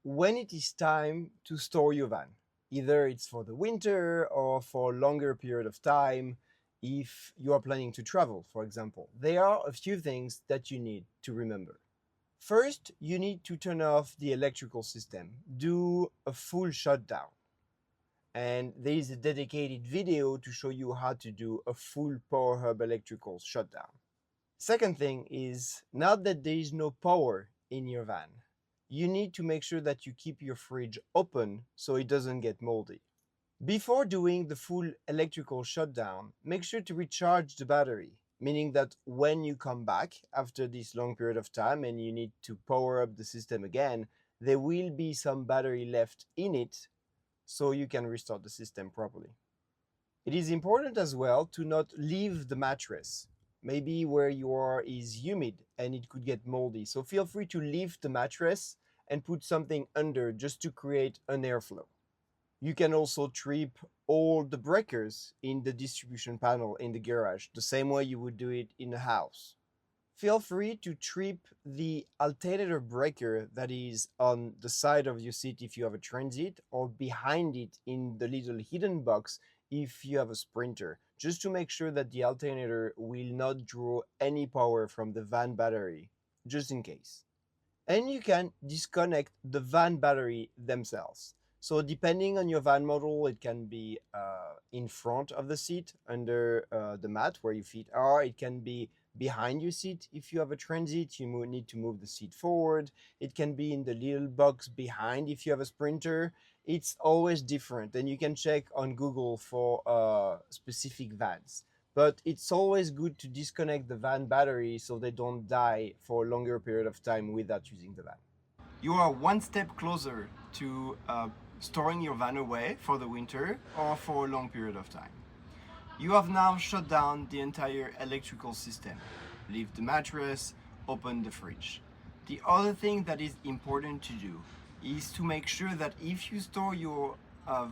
when it is time to store your van. Either it's for the winter or for a longer period of time if you are planning to travel, for example. There are a few things that you need to remember. First, you need to turn off the electrical system. Do a full shutdown. And there is a dedicated video to show you how to do a full Power Hub electrical shutdown. Second thing is, now that there is no power in your van, you need to make sure that you keep your fridge open so it doesn't get moldy. Before doing the full electrical shutdown, make sure to recharge the battery, meaning that when you come back after this long period of time and you need to power up the system again, there will be some battery left in it so you can restart the system properly. It is important as well to not leave the mattress. Maybe where you are is humid and it could get moldy. So feel free to leave the mattress and put something under just to create an airflow. You can also trip all the breakers in the distribution panel in the garage, the same way you would do it in a house. Feel free to trip the alternator breaker that is on the side of your seat if you have a Transit, or behind it in the little hidden box if you have a Sprinter, just to make sure that the alternator will not draw any power from the van battery, just in case. And you can disconnect the van battery themselves. So depending on your van model, it can be in front of the seat under the mat where your feet are. It can be behind your seat. If you have a Transit, you need to move the seat forward. It can be in the little box behind if you have a Sprinter. It's always different, and you can check on Google for specific vans. But it's always good to disconnect the van battery so they don't die for a longer period of time without using the van. You are one step closer to storing your van away for the winter or for a long period of time. You have now shut down the entire electrical system. Leave the mattress, open the fridge. The other thing that is important to do is to make sure that if you store your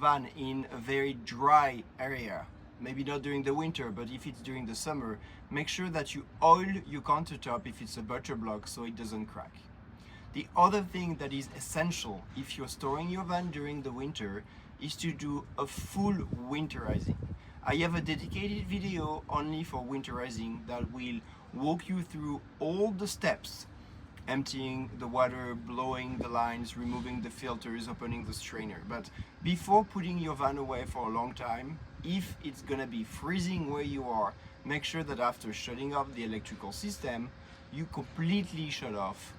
van in a very dry area, maybe not during the winter, but if it's during the summer, make sure that you oil your countertop if it's a butter block so it doesn't crack. The other thing that is essential if you're storing your van during the winter is to do a full winterizing. I have a dedicated video only for winterizing that will walk you through all the steps: emptying the water, blowing the lines, removing the filters, opening the strainer. But before putting your van away for a long time, if it's gonna be freezing where you are, make sure that after shutting off the electrical system, you completely shut off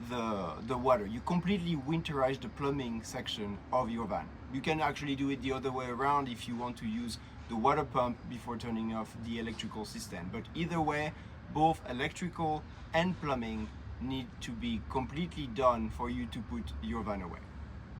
the water. You completely winterize the plumbing section of your van. You can actually do it the other way around if you want to use the water pump before turning off the electrical system. But either way, both electrical and plumbing need to be completely done for you to put your van away.